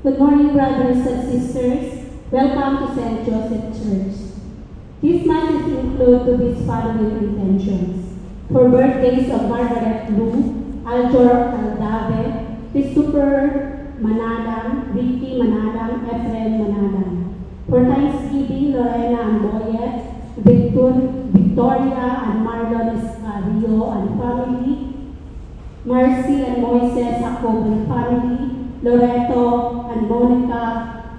Good morning, brothers and sisters. Welcome to St. Joseph Church. This month is included to these following intentions. For birthdays of Margaret Lu, Aljor Aldave, Christopher Manalang, Ricky Manalang, Ephraim Manalang. For Thanksgiving, Lorena Amboyet, Victoria and Marlon Escario and family, Marcy and Moises Jacob and family, Loreto and Monica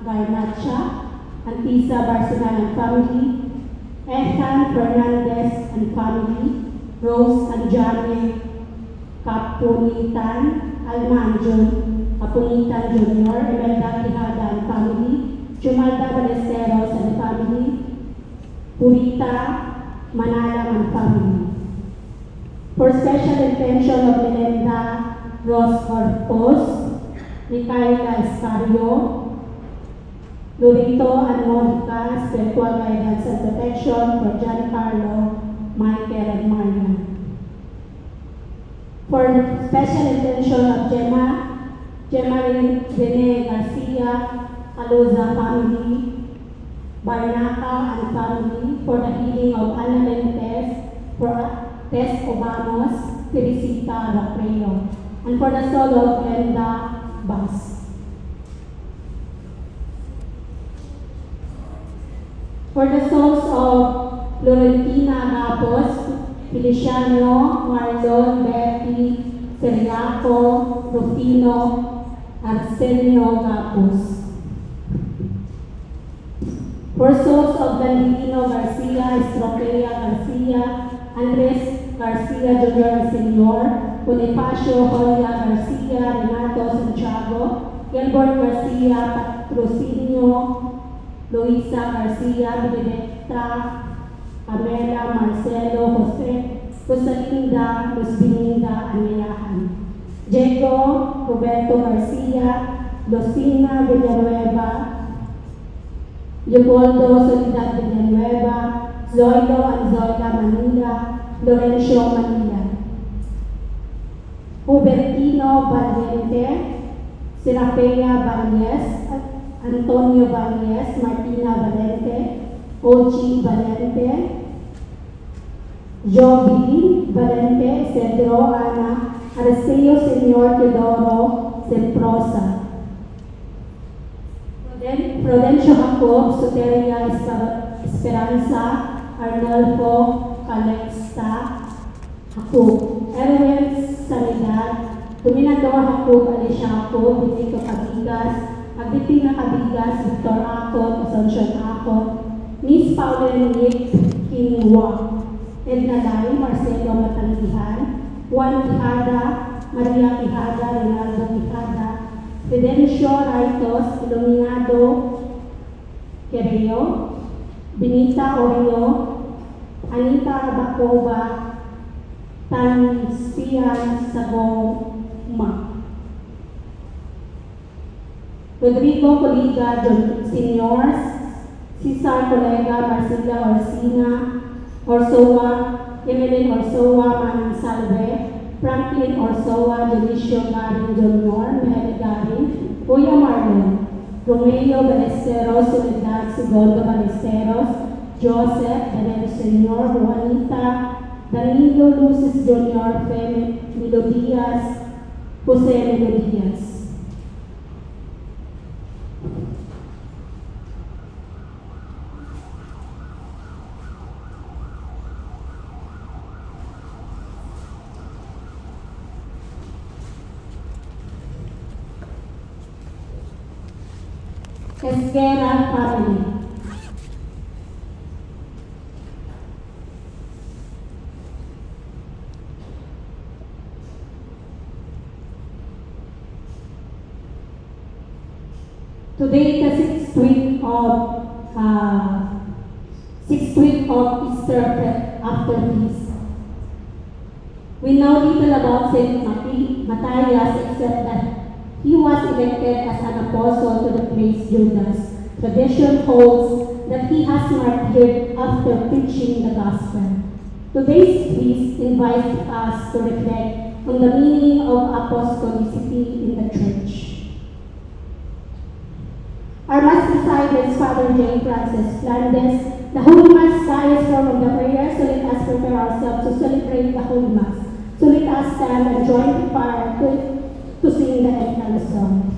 Garnacha, Antisa Barcelona and family, Ethan Fernandez and family, Rose and Johnny Capunitan, Alma and John Capunitan Jr., Imelda Quijada and family, Chumalda Ballesteros and family, Purita Manalang and family. For special intention of Melinda Ross Corpus, Micaela Escario, Lorito and Monica, spiritual guidance and protection for Giancarlo, Michael and Maria. For special intention of Gemma Rene Garcia, Caloza family, Barnaca and family, for the healing of Ana Lentes, for Tess Obamos, Teresita Racreo, and for the soul of Glenda Bas. For the souls of Florentina Gapos, Feliciano, Marlon, Betty, Seriaco, Rufino, Arsenio Gapos. For souls of Dandino Garcia, Estrofea Garcia, Andres Garcia Jr. Sr., Bonifacio Hoya Garcia, Renato Santiago, Gilbert Garcia, Patrocinio, Luisa Garcia, Benedicta, Pamela, Marcelo, Jose, Rosalinda, Luz Bininda, Anayahan, Diego, Roberto Garcia, Lucina Villanueva, Leopoldo Soledad Villanueva, Zoilo and Zoila Manila, Lorenzo Manila, Hubertino Valiente, Serafea Valies, Antonio Valies, Martina Valente, Ochi Valente, Jovi Valente, Cedro Ana, Arceo Senor Teodoro Semprosa, Prudencio Jacob, Soteria Esperanza, Arnolfo Calexta, Jacob, Erwin Sanidad, Dominador Jacob Alicia Jacob, Benito Cabigas, Agrippina Cabigas, Victor Acot, Asuncion Acot, Miss Pauline Nick Kingwa, Edna Lai, Marcelo Matangihan, Juan Quijada, Maria Quijada, Leonardo Quijada, Fidencio Raitos, Iluminado Quereo, Benita Oreo, Anita Bacova, Tansian Sagoma, Rodrigo Coliga Seniors, Cesar Colega, Marcela Orsina, Orsoa, Emeline Orsoa, Manin Salve, Franklin Orsoa, Dionisio Garin Jr., Mary Garin, Kuya Marlon, Romeo Balesteros, Soledad Segundo Balesteros, Joseph, Daniel Senor, Juanita, Danilo Lucis Jr., Feme Melodias, Jose Melodias. Esquera family. Today, the sixth week of Easter after feast. We know little about Saint Matthias except that he was elected as an apostle to the place Judas. Tradition holds that he has martyred after preaching the gospel. Today's feast invites us to reflect on the meaning of apostolicity in the church. Blessed Father J. Francis Flandes, the Holy Mass is from the prayer, so let us prepare ourselves to celebrate the Holy Mass. So let us stand and join the choir to sing the entrance song.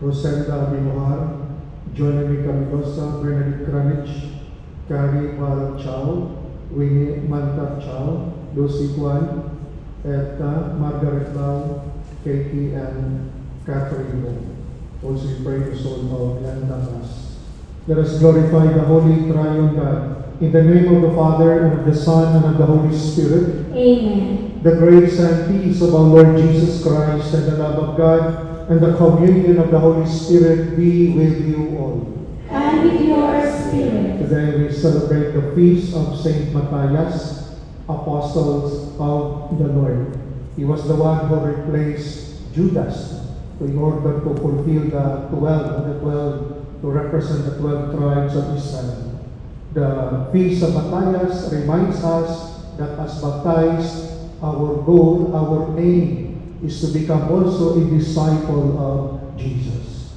Rosenda Binuhar, Jonathan Camilosa, Bernadette Kranich, Carrie Mal Chow, Winnie Manta Chow, Lucy Kwan, Edna, Margaret Lau, Katie, and Catherine Mo. Also we pray the soul of Jan Damas. Let us glorify the Holy Triune God. In the name of the Father, and of the Son, and of the Holy Spirit. Amen. The grace and peace of our Lord Jesus Christ, and the love of God, and the communion of the Holy Spirit be with you all. And with your spirit. Today we celebrate the feast of Saint Matthias, Apostles of the Lord. He was the one who replaced Judas in order to fulfill the 12, to represent the 12 tribes of Israel. The feast of Matthias reminds us that as baptized, our goal, our aim, is to become also a disciple of Jesus.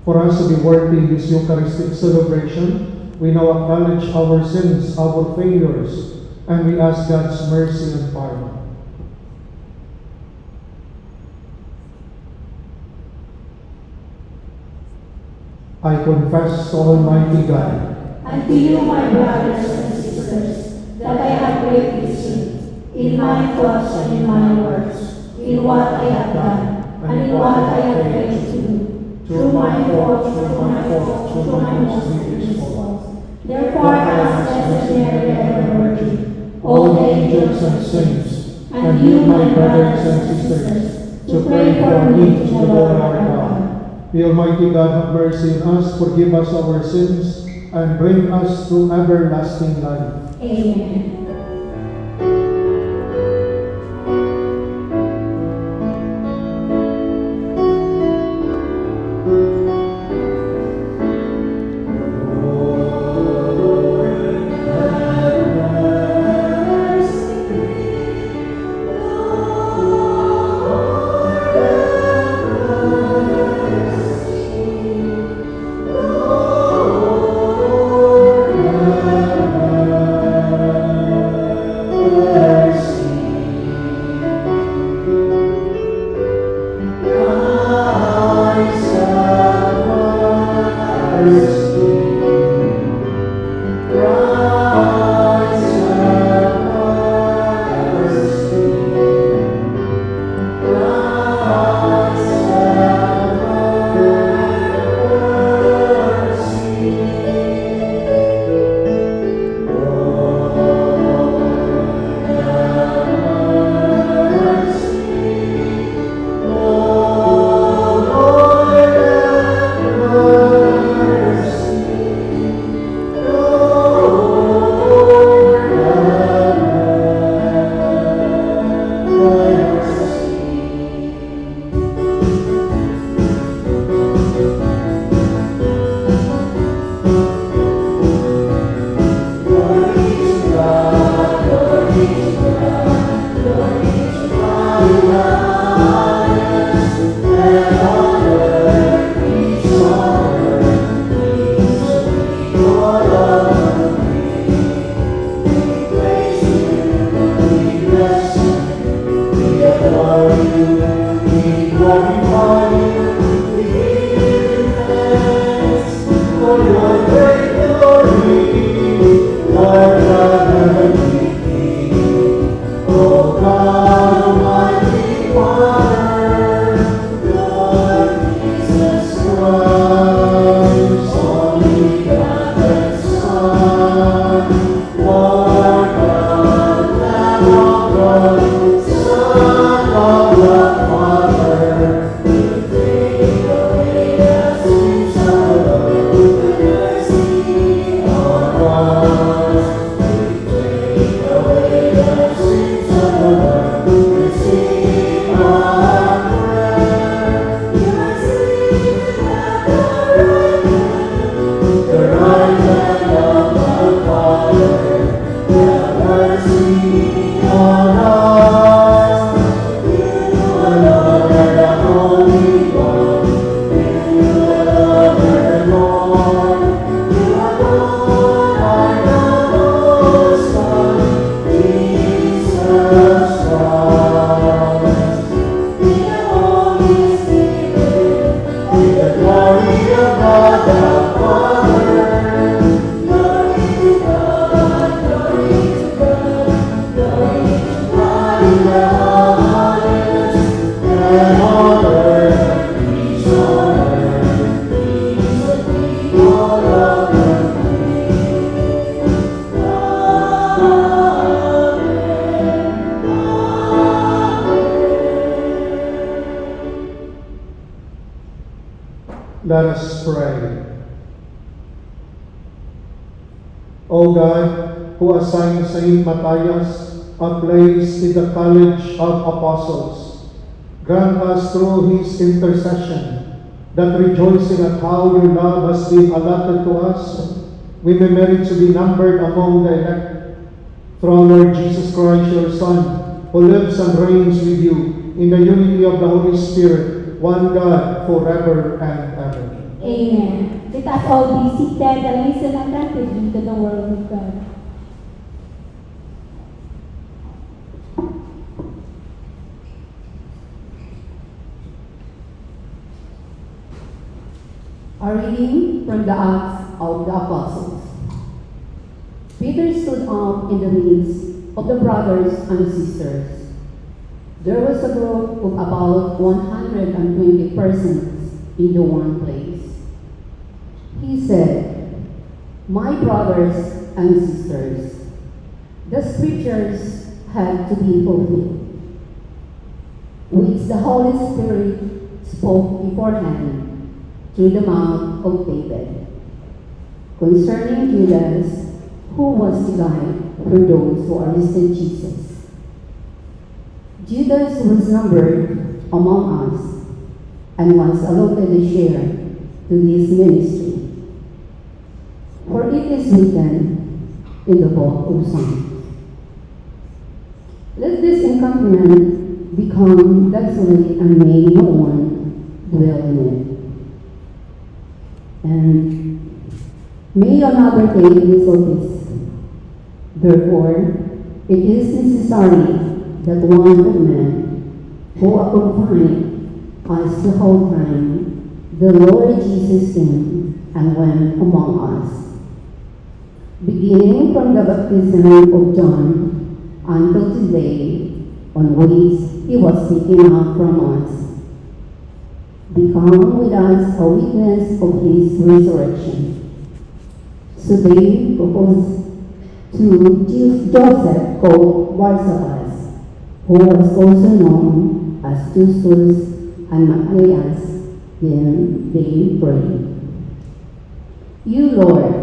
For us to be worthy in this Eucharistic celebration, we now acknowledge our sins, our failures, and we ask God's mercy and pardon. I confess to Almighty God, and to you, my brothers and sisters, that I have greatly sinned, in my thoughts and in my words, in what I have done, and in what I have failed to do, through my fault, through my most grievous faults. Therefore, I ask Blessed Mary, ever Virgin, all the angels and saints, and you, my brothers and sisters, to pray for me to the Lord our God. The Almighty God have mercy on us, forgive us our sins, and bring us to everlasting life. Amen. Let us pray. O God, who assigned Saint Matthias a place in the College of Apostles, grant us through his intercession that, rejoicing at how your love has been allotted to us, we may merit to be numbered among the elect. Through our Lord Jesus Christ, your Son, who lives and reigns with you in the unity of the Holy Spirit, one God, forever and ever. Amen. Let us all be seated and listen attentively to the word of God. A reading from the Acts of the Apostles. Peter stood up in the midst of the brothers and sisters. There was a group of about 120 persons in the one place. He said, "My brothers and sisters, the scriptures had to be fulfilled, which the Holy Spirit spoke beforehand through the mouth of David, concerning Judas, who was to die for those who arrested Jesus. Judas was numbered among us and was allotted a share to this ministry. For it is written in the book of Psalms, let this encampment become desolate and may no one dwell in it. And may another take this office. Therefore, it is necessary that one of men who accompanied us the whole time the Lord Jesus came and went among us, beginning from the baptism of John until today, on which he was taken up from us, become with us a witness of his resurrection. So they proposed to Joseph called Barsabas, who was also known as Justus, and Matthias. Then they prayed, You, Lord,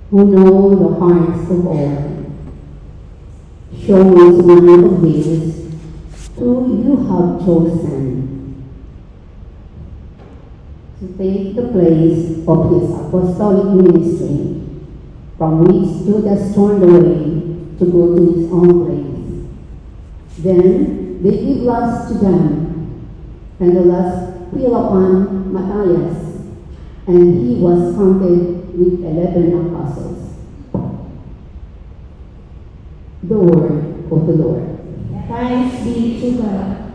who know the hearts of all, show us one of these who you have chosen to take the place of his apostolic ministry, from which Judas turned away to go to his own place. Then they give lust to them, and the lust fell upon Matthias, and he was counted with 11 apostles. The word of the Lord. Thanks be to God.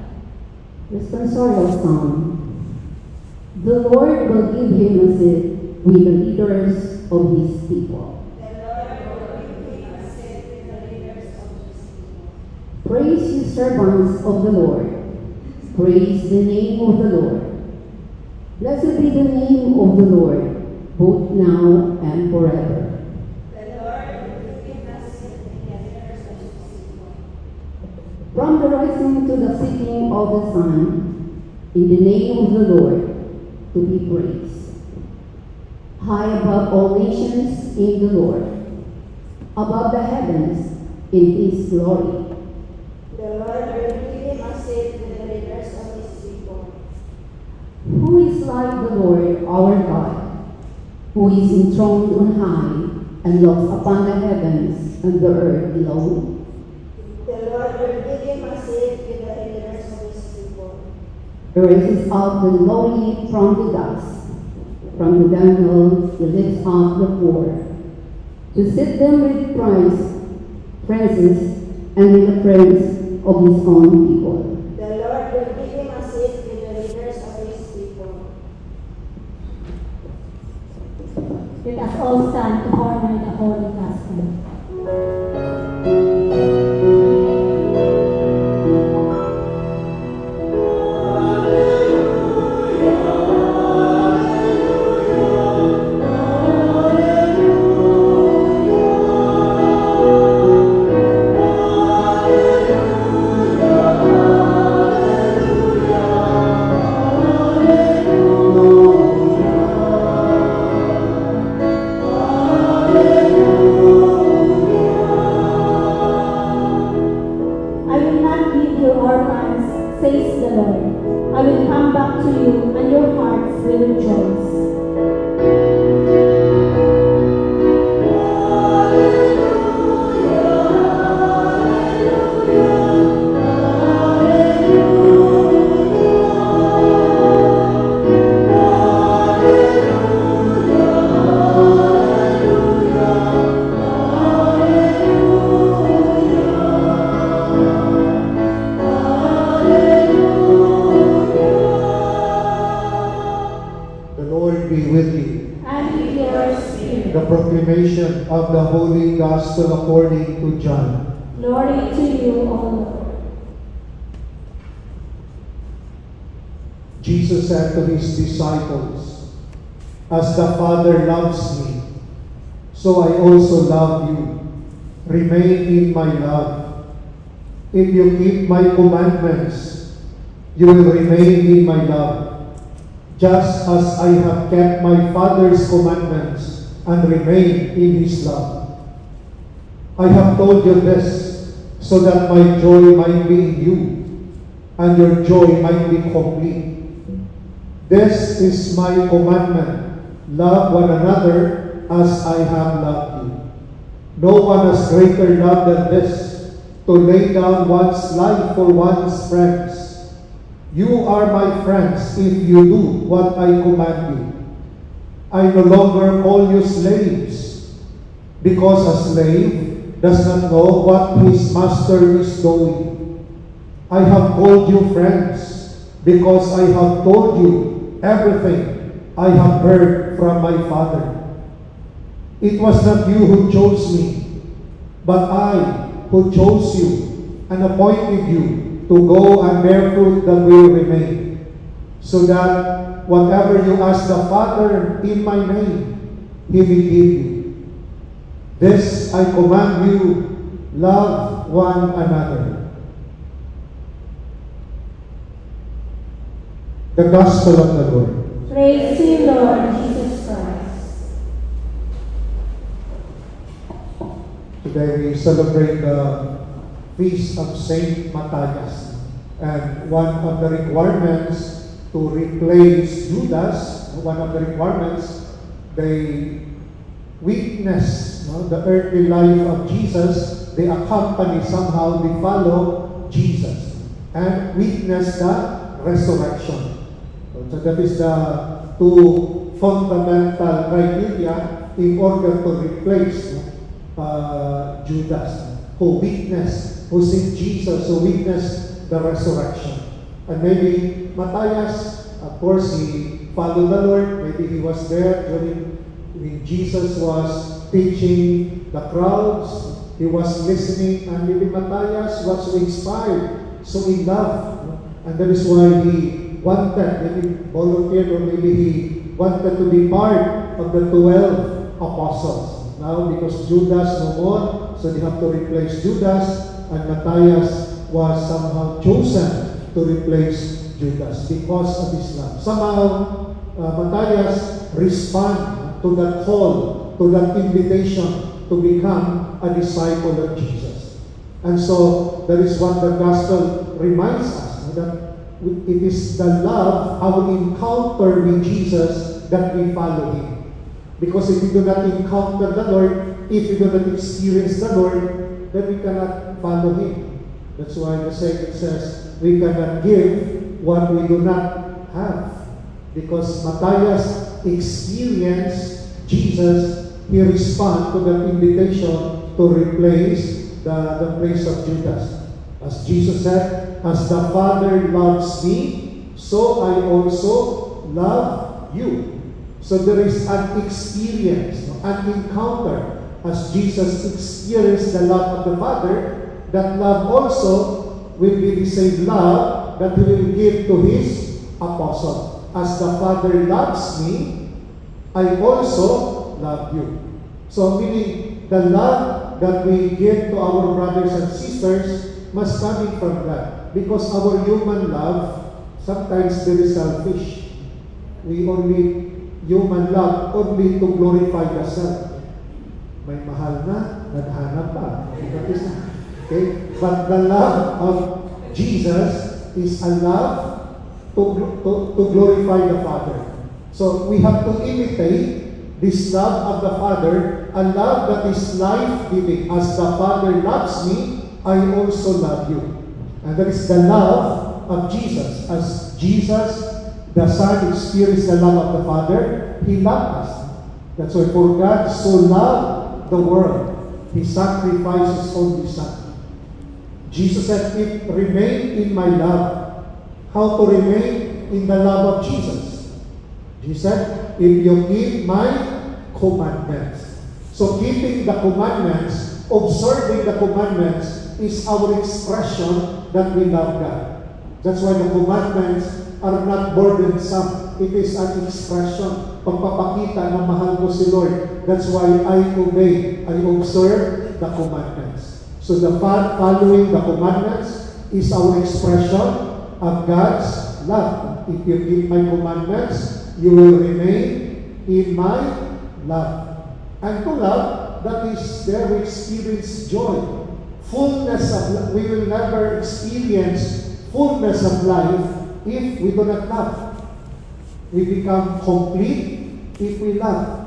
Responsorial Psalm. The Lord will give him a seat with the leaders of his people. Praise you, servants of the Lord. Praise the name of the Lord. Blessed be the name of the Lord, both now and forever. From the rising to the setting of the sun, in the name of the Lord, to be praised. High above all nations in the Lord, above the heavens in his glory. The Lord will give him a seat with the leaders of his people. Who is like the Lord our God, who is enthroned on high and looks upon the heavens and the earth below? The Lord will give him a seat with the leaders of his people. He raises up the lowly from the dust. From the dunghill he lifts up the poor, to sit them with princes and with the friends of his own people. The Lord will give him a seat with the leaders of his people. Let us all stand to honor the Holy Gospel. I will not leave you orphans, says the Lord. I will come back to you, and your hearts will rejoice. The Lord be with you. And with your spirit. The proclamation of the Holy Gospel according to John. Glory to you, O Lord. Jesus said to his disciples, "As the Father loves me, so I also love you. Remain in my love. If you keep my commandments, you will remain in my love, just as I have kept my Father's commandments and remain in his love. I have told you this so that my joy might be in you and your joy might be complete. This is my commandment, love one another as I have loved you. No one has greater love than this, to lay down one's life for one's friends. You are my friends if you do what I command you. I no longer call you slaves, because a slave does not know what his master is doing. I have called you friends, because I have told you everything I have heard from my Father. It was not you who chose me, but I who chose you and appointed you to go and bear fruit that will remain, so that whatever you ask the Father in my name, He will give you. This I command you, love one another." The Gospel of the Lord. Praise to you, Lord Jesus Christ. Today we celebrate the feast of Saint Matthias, and one of the requirements to replace Judas, one of the requirements, they witness the earthly life of Jesus, they accompany somehow, they follow Jesus, and witness the resurrection. So that is the two fundamental criteria in order to replace Judas, who witnessed who seen Jesus, who witnessed the resurrection. And maybe Matthias, of course, he followed the Lord. Maybe he was there when Jesus was teaching the crowds. He was listening, and maybe Matthias was so inspired, so in love. And that is why he wanted, maybe volunteered, or maybe he wanted to be part of the 12 apostles. Now, because Judas no more, so they have to replace Judas, and Matthias was somehow chosen to replace Judas because of his love. Somehow, Matthias responded to that call, to that invitation to become a disciple of Jesus. And so, that is what the gospel reminds us, that it is the love, our encounter with Jesus, that we follow Him. Because if we do not encounter the Lord, if we do not experience the Lord, then we cannot follow Him. That's why the saying says, we cannot give what we do not have. Because Matthias experienced Jesus, he responded to that invitation to replace the place of Judas. As Jesus said, as the Father loves me, so I also love you. So there is an experience, an encounter. As Jesus experienced the love of the Father, that love also will be the same love that He will give to His apostle. As the Father loves me, I also love you. So meaning, the love that we give to our brothers and sisters must come from God. Because our human love, sometimes very selfish. We only, human love, only to glorify the self. May mahal na, naghanap pa. Okay? But the love of Jesus is a love to glorify the Father. So we have to imitate this love of the Father, a love that is life-giving. As the Father loves me, I also love you. And that is the love of Jesus. As Jesus, the Son, experienced the love of the Father, He loved us. That's why for God so loved the world, He sacrificed His only Son. Jesus said, if remain in my love, how to remain in the love of Jesus? Jesus said, if you keep my commandments. So keeping the commandments, observing the commandments, is our expression that we love God. That's why the commandments are not burdensome. It is an expression, pagpapakita na mahal ko si Lord. That's why I obey, I observe the commandments. So the following the commandments is our expression of God's love. If you keep my commandments, you will remain in my love. And to love, that is there we experience joy. Fullness of life. We will never experience fullness of life if we do not love. We become complete if we love.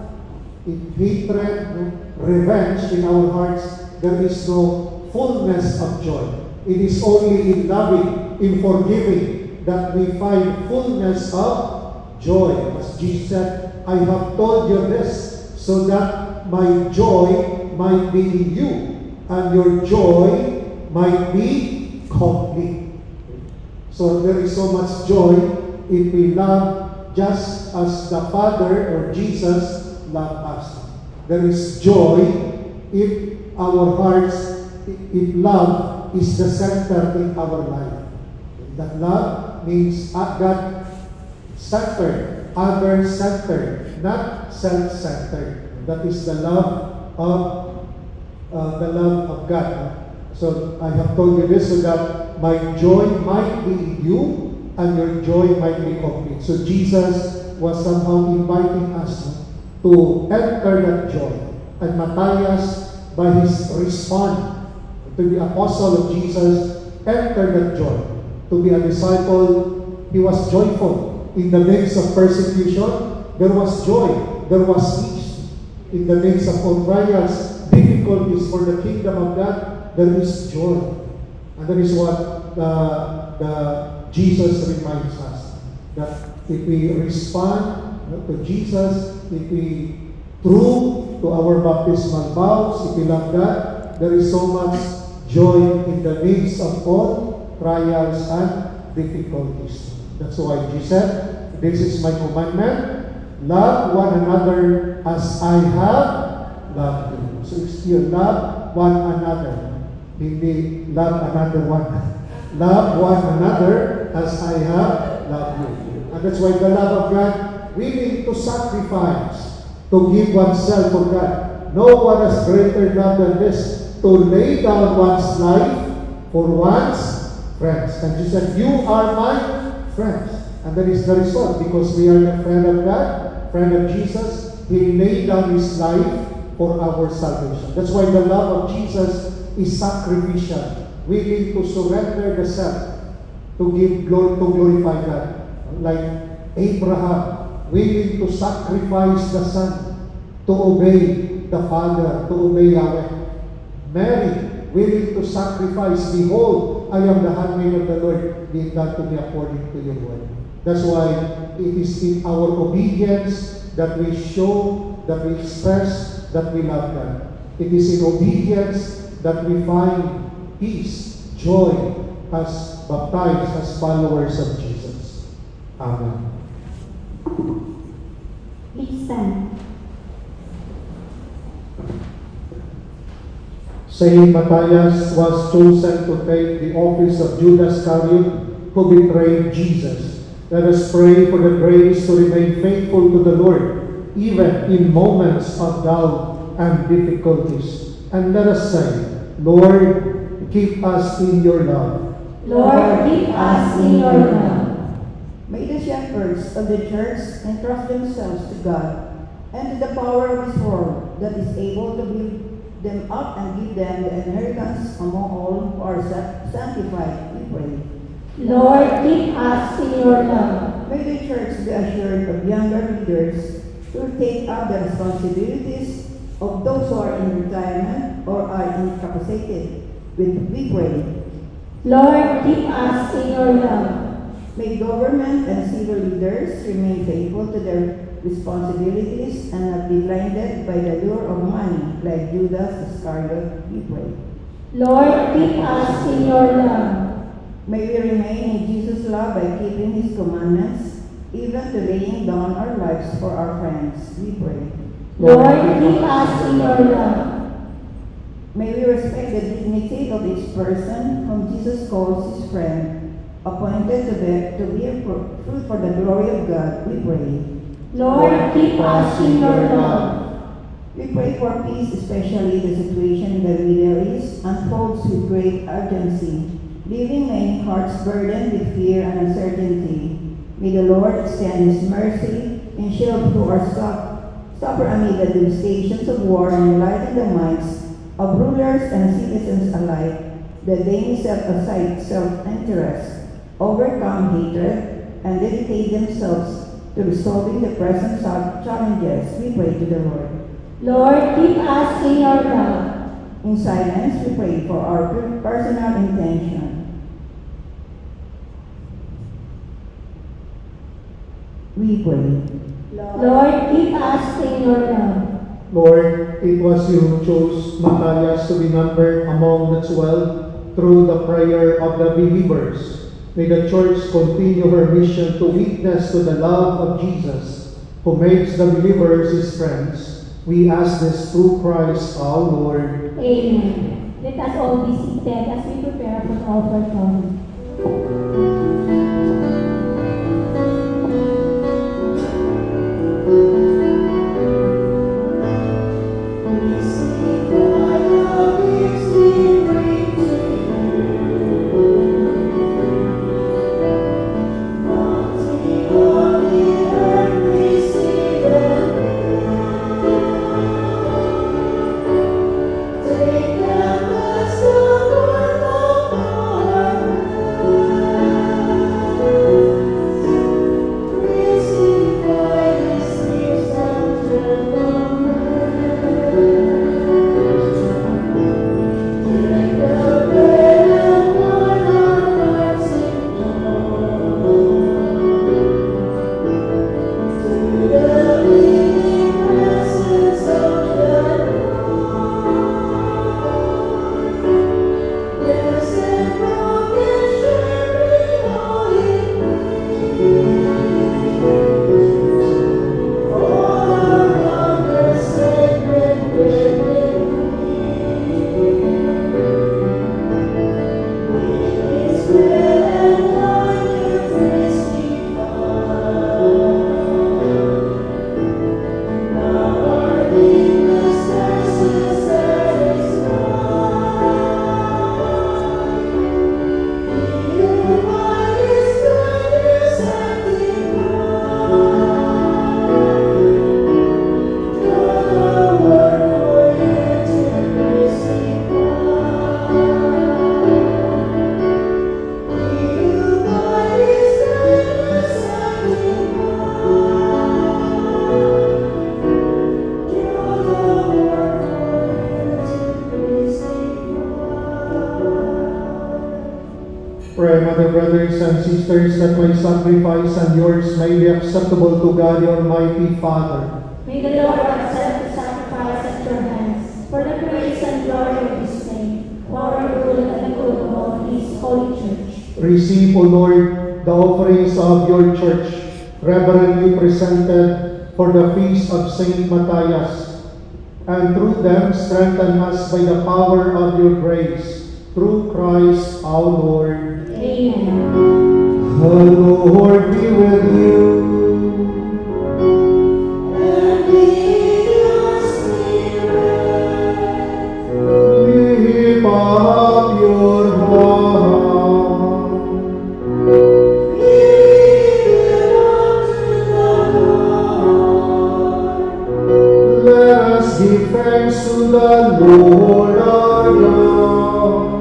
If hatred, revenge in our hearts, there is no fullness of joy. It is only in loving, in forgiving, that we find fullness of joy. As Jesus said, I have told you this so that my joy might be in you, and your joy might be complete. So there is so much joy if we love just as the Father or Jesus loved us. There is joy if our hearts, if love is the center in our life. That love means God-centered, other-centered, not self-centered. That is the love of God. So I have told you this so that my joy might be in you and your joy might be complete. So Jesus was somehow inviting us to enter that joy. And Matthias, by his response to the apostle of Jesus, entered that joy. To be a disciple, he was joyful. In the midst of persecution, there was joy, there was peace. In the midst of all trials, difficulties for the kingdom of God, there is joy. And that is what Jesus reminds us. That if we respond to Jesus, if we true to our baptismal vows, if we love God, there is so much joy in the midst of all trials and difficulties. That's why Jesus said, this is my commandment, love one another as I have loved you. So it's you love one another. Hindi love another one. Love one another as I have loved you. And that's why the love of God, willing to sacrifice, to give oneself for God. No one has greater love than this, to lay down one's life for one's friends. And Jesus said, you are my friends. And that is the result, because we are the friend of God, friend of Jesus. He laid down His life for our salvation. That's why the love of Jesus is sacrificial, willing to surrender the self to give glory, to glorify God. Like Abraham, willing to sacrifice the son to obey the Father, to obey Yahweh. Mary, willing to sacrifice, behold, I am the handmaid of the Lord, be it done to me according to your word. That's why it is in our obedience that we show, that we express that we love God. It is in obedience that we find peace, joy, as baptized, as followers of Jesus. Amen. Please stand. Saint Matthias was chosen to take the office of Judas Iscariot, who betrayed Jesus. Let us pray for the grace to remain faithful to the Lord, even in moments of doubt and difficulties. And let us say, Lord, keep us in your love. Lord, keep us in your love. May the shepherds of the church entrust themselves to God and to the power of His word that is able to build them up and give them the inheritance among all who are sanctified, we pray. Lord, keep us in your love. May the church be assured of younger leaders to take up the responsibilities of those who are in retirement or are incapacitated, we pray. Lord, keep us in your love. May government and civil leaders remain faithful to their responsibilities and not be blinded by the lure of money like Judas Iscariot, we pray. Lord, keep us in your love. May we remain in Jesus' love by keeping His commandments, even to laying down our lives for our friends, we pray. Lord, keep us in your love. May we respect the dignity of each person whom Jesus calls His friend, appointed to bear fruit for the glory of God, we pray. Lord, keep us in your love. We pray for peace, especially the situation in the Middle East unfolds with great urgency, leaving many hearts burdened with fear and uncertainty. May the Lord extend His mercy and shield who are suffer amid the devastations of war and enlighten the minds of rulers and citizens alike, that they may set aside self-interest, overcome hatred, and dedicate themselves to resolving the present challenges, we pray to the Lord. Lord, keep us in your love. In silence, we pray for our personal intention. We pray. Lord, keep us in your love. Lord, it was you who chose Matthias to be numbered among the 12 through the prayer of the believers. May the church continue her mission to witness to the love of Jesus, who makes the believers His friends. We ask this through Christ our Lord. Amen. Let us all be seated as we prepare for the offertory. Take them as the Lord of Pray, my dear brothers and sisters, that my sacrifice and yours may be acceptable to God, the Almighty Father. May the Lord accept the sacrifice at your hands for the praise and glory of his name, for our good and the good of all his holy church. Receive, O Lord, the offerings of your church, reverently presented for the feast of Saint Matthias, and through them strengthen us by the power of your grace, through Christ our Lord. Amen. The Lord be with you. And with your spirit. Lift up your heart. Give it unto the Lord. Let us give thanks to the Lord our God.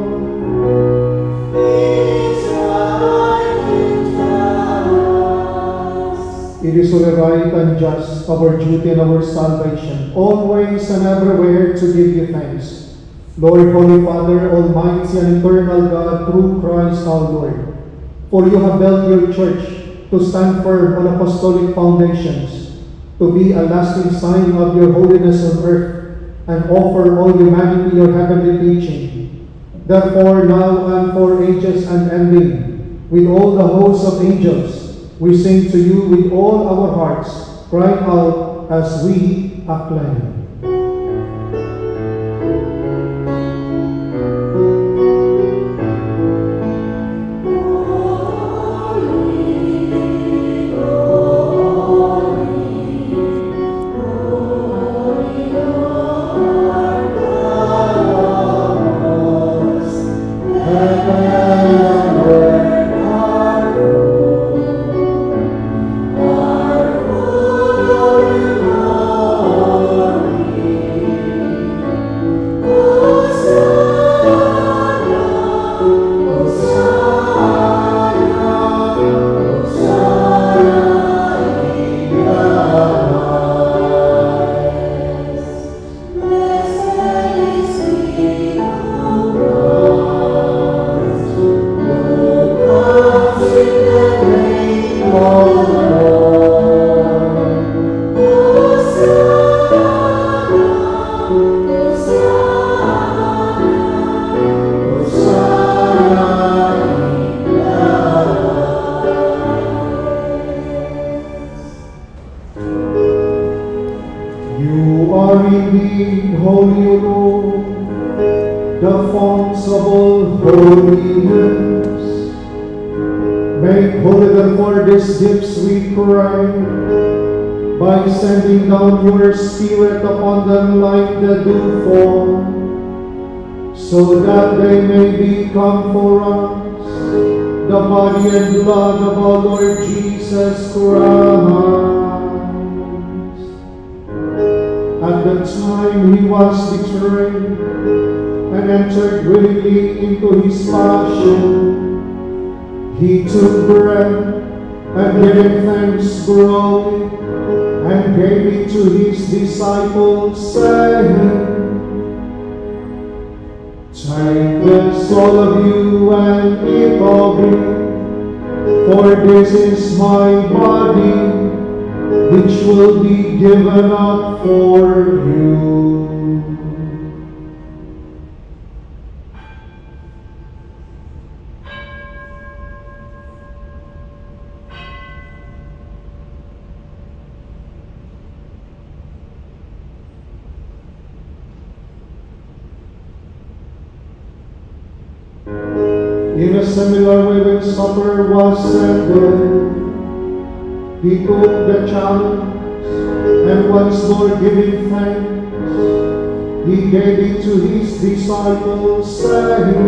It is right and just. It is only right and just, our duty and our salvation, always and everywhere to give you thanks. Lord, Holy Father, Almighty and eternal God, through Christ our Lord. For you have built your church to stand firm on apostolic foundations, to be a lasting sign of your holiness on earth, and offer all humanity your heavenly teaching. Therefore, now and for ages unending, with all the hosts of angels, we sing to you with all our hearts, cry out as we acclaim. You are indeed holy, O Lord, the fonts of all holiness. Make holy therefore these gifts, we pray, by sending down your Spirit upon them like the dewfall, so that they may become for us the body and blood of our Lord Jesus Christ. At the time he was betrayed and entered willingly into his passion, he took bread and giving thanks broke it and gave it to his disciples, saying, "Take this, all of you, and eat of it, for this is my body, which will be given up for you." In a similar way, when supper was ended, he took the chalice, and once more giving thanks, he gave it to his disciples, saying,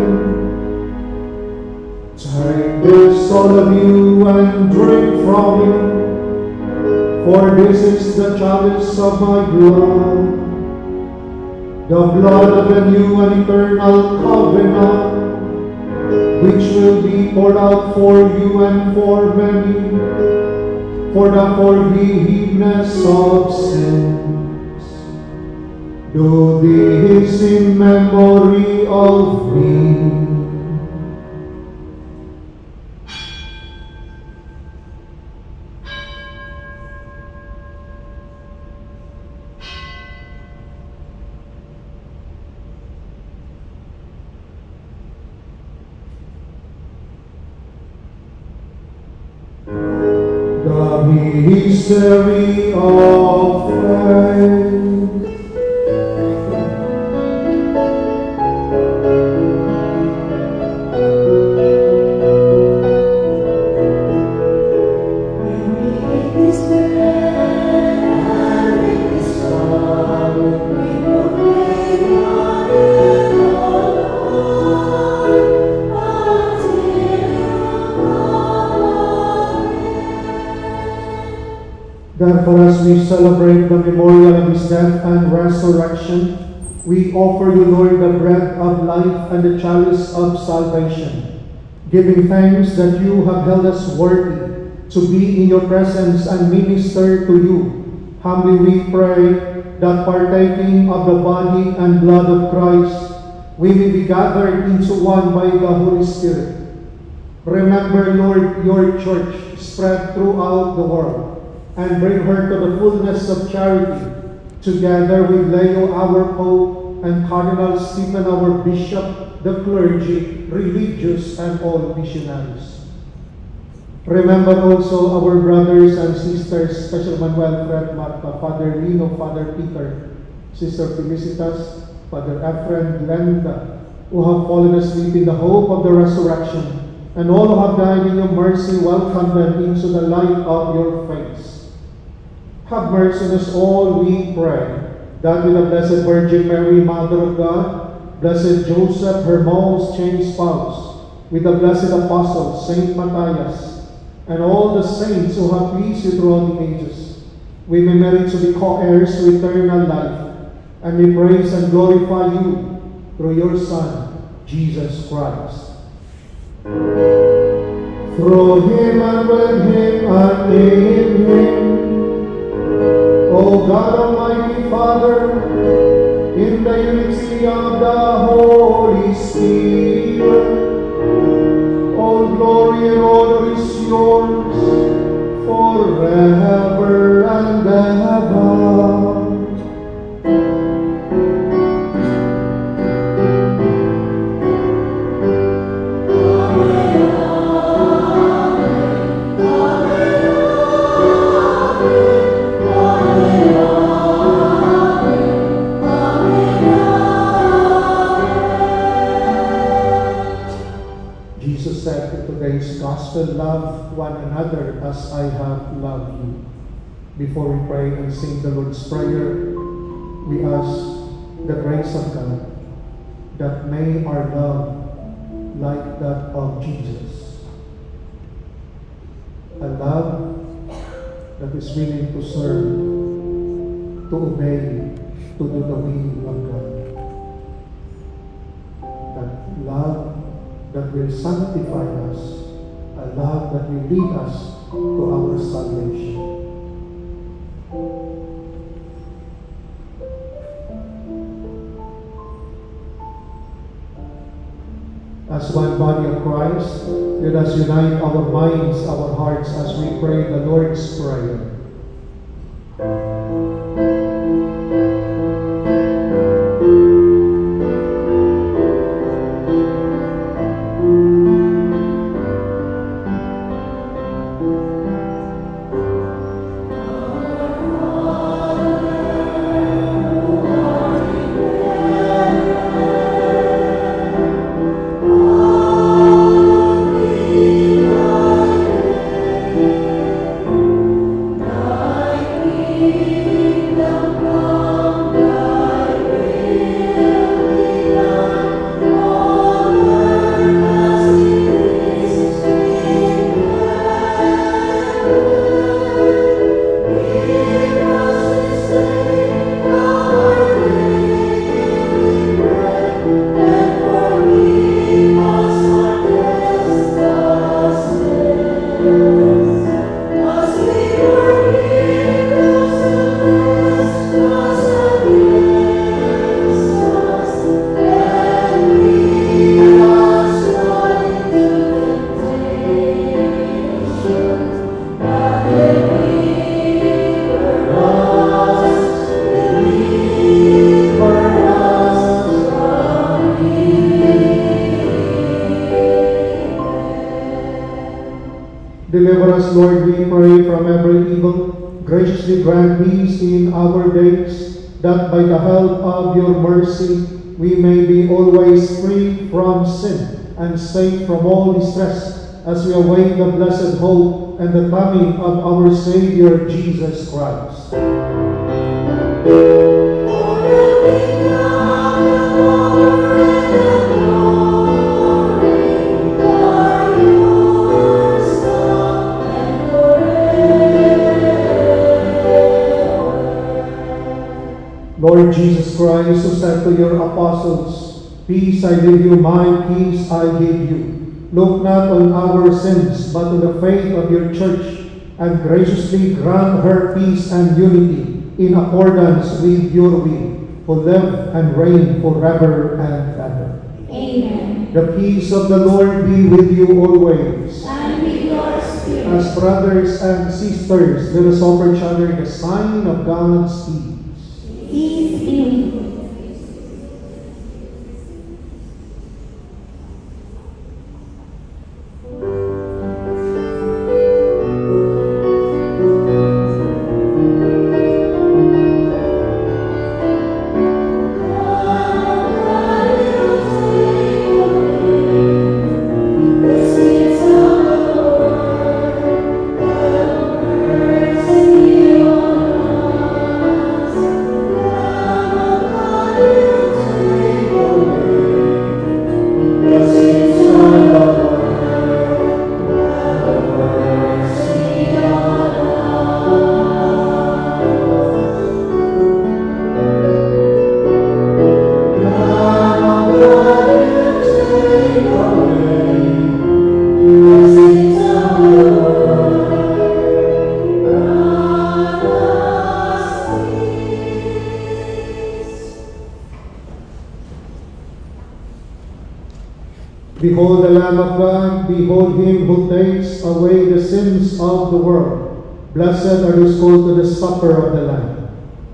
"Take this, all of you, and drink from it, for this is the chalice of my blood, the blood of the new and eternal covenant, which will be poured out for you and for many, for the forgiveness of sins. Do this in memory of me." mystery of faith. Therefore, as we celebrate the memorial of his death and resurrection, we offer you, Lord, the bread of life and the chalice of salvation, giving thanks that you have held us worthy to be in your presence and minister to you. Humbly we pray that partaking of the body and blood of Christ, we may be gathered into one by the Holy Spirit. Remember, Lord, your church spread throughout the world, and bring her to the fullness of charity, together with Leo, our Pope, and Cardinal Stephen, our Bishop, the clergy, religious, and all missionaries. Remember also our brothers and sisters, Special Manuel, Fred, Marta, Father Lino, Father Peter, Sister Felicitas, Father Ephraim, Glenda, who have fallen asleep in the hope of the resurrection, and all who have died in your mercy, welcome them into the light of your face. Have mercy on us all, we pray, that with the Blessed Virgin Mary, Mother of God, Blessed Joseph, her most chaste spouse, with the blessed Apostle, Saint Matthias, and all the saints who have pleased you throughout the ages, we may merit to be co-heirs to eternal life, and may praise and glorify you through your Son, Jesus Christ. Through him and with him and in him, O God Almighty Father, in the unity of the Holy Spirit, all glory and honor is yours forever and ever. Gospel, love one another as I have loved you. Before we pray and sing the Lord's Prayer, we ask the grace of God that may our love like that of Jesus, a love that is willing to serve, to obey, to do the will of God, that love that will sanctify us, a love that will lead us to our salvation. As one body of Christ, let us unite our minds, our hearts as we pray the Lord's Prayer. Amen. Deliver us, Lord, we pray, from every evil. Graciously grant peace in our days, that by the help of your mercy we may be always free from sin and safe from all distress, as we await the blessed hope and the coming of our Savior Jesus Christ. Lord Jesus Christ, who said to your apostles, "Peace I leave you, my peace I give you," look not on our sins, but on the faith of your church, and graciously grant her peace and unity in accordance with your will, who live and reign forever and ever. Amen. The peace of the Lord be with you always. And with your spirit. As brothers and sisters, let us offer each other the sign of God's peace. Peace be with you. Behold the Lamb of God, behold him who takes away the sins of the world. Blessed are those called to the supper of the Lamb.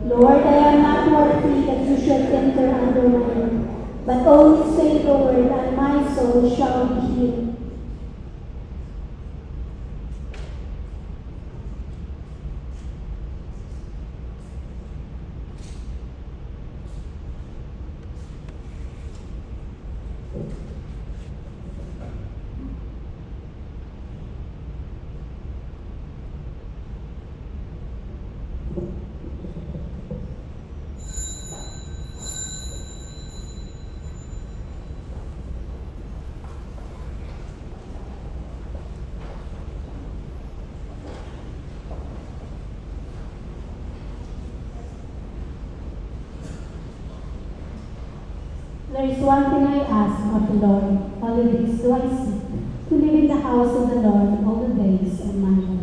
Lord, I am not worthy that you should enter under my roof, but only say the word, and my soul shall be healed. There is one thing I ask of the Lord, only this do I seek, to live in the house of the Lord all the days of my life.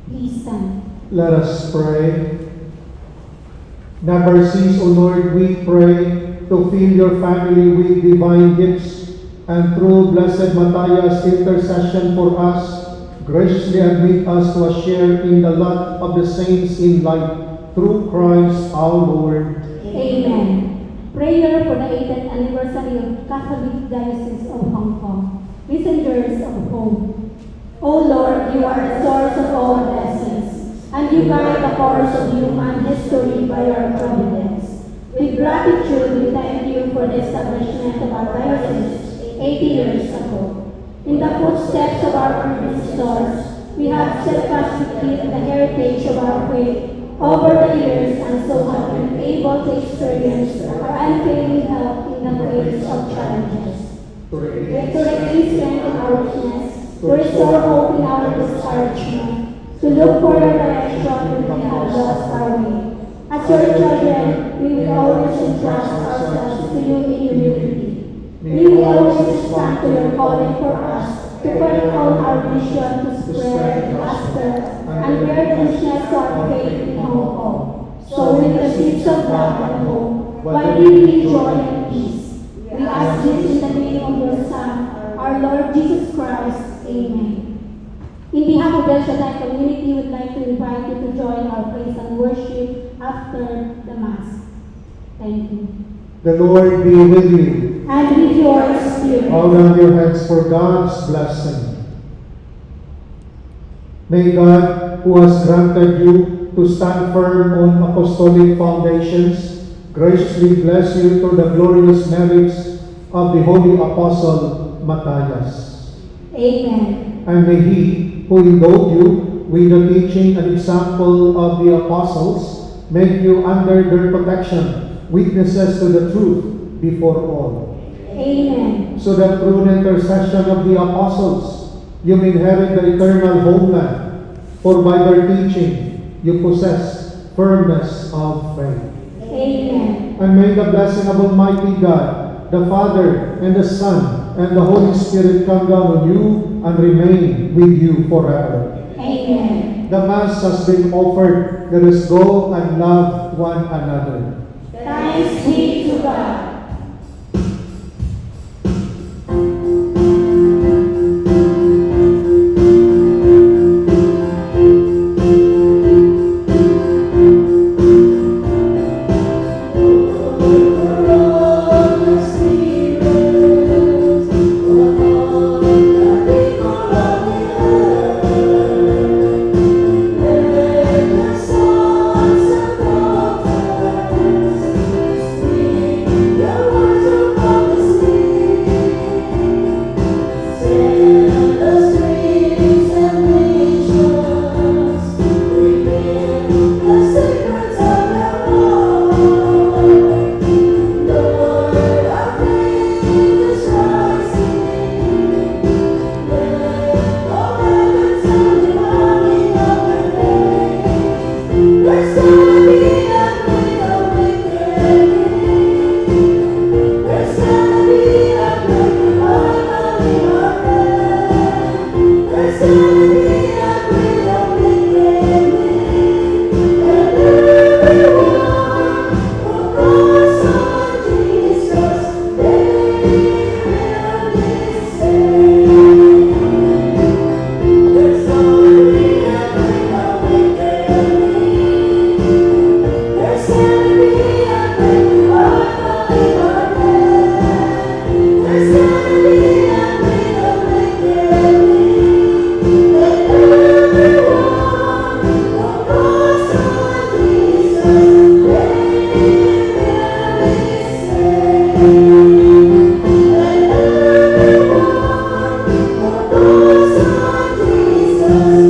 Please stand. Let us pray. Never cease, O Lord, we pray, to fill your family with divine gifts, and through Blessed Matthias' intercession for us, graciously admit us to a share in the lot of the saints in light, through Christ our Lord. Amen. Prayer for the 80th anniversary of Catholic Diocese of Hong Kong. Messengers of Hope. O Lord, you are the source of all blessings, and you guide the course of human history by your providence. With gratitude, we thank you for the establishment of our diocese 80 years ago. In the footsteps of our predecessors, we have steadfastly kept the heritage of our faith over the years, and so have been able to experience our unfailing help in the face of challenges. To regain strength in our weakness, to restore hope in our discouragement, to look for your direction when we have lost our way. As your children, we will always entrust ourselves to you in humility. We will always respond to your calling for us to put on our vision to spread, pastor, and bear witness to our faith in Hong Kong. So with the seeds of love and hope, while living in joy and peace, we ask this in the name of your Son, our Lord Jesus Christ. Amen. In behalf of the Shaddai community, we would like to invite you to join our praise and worship after the Mass. Thank you. The Lord be with you. And with your spirit. Bow down your heads for God's blessing. May God, who has granted you to stand firm on apostolic foundations, graciously bless you through the glorious merits of the Holy Apostle Matthias. Amen. And may He, who endowed you with the teaching and example of the apostles, make you under their protection, witnesses to the truth before all. Amen. So that through the intercession of the apostles, you may inherit the eternal homeland, for by their teaching you possess firmness of faith. Amen. And may the blessing of Almighty God, the Father, and the Son, and the Holy Spirit come down on you and remain with you forever. Amen. The Mass has been offered. Let us go and love one another. Thanks be to God. Jesus.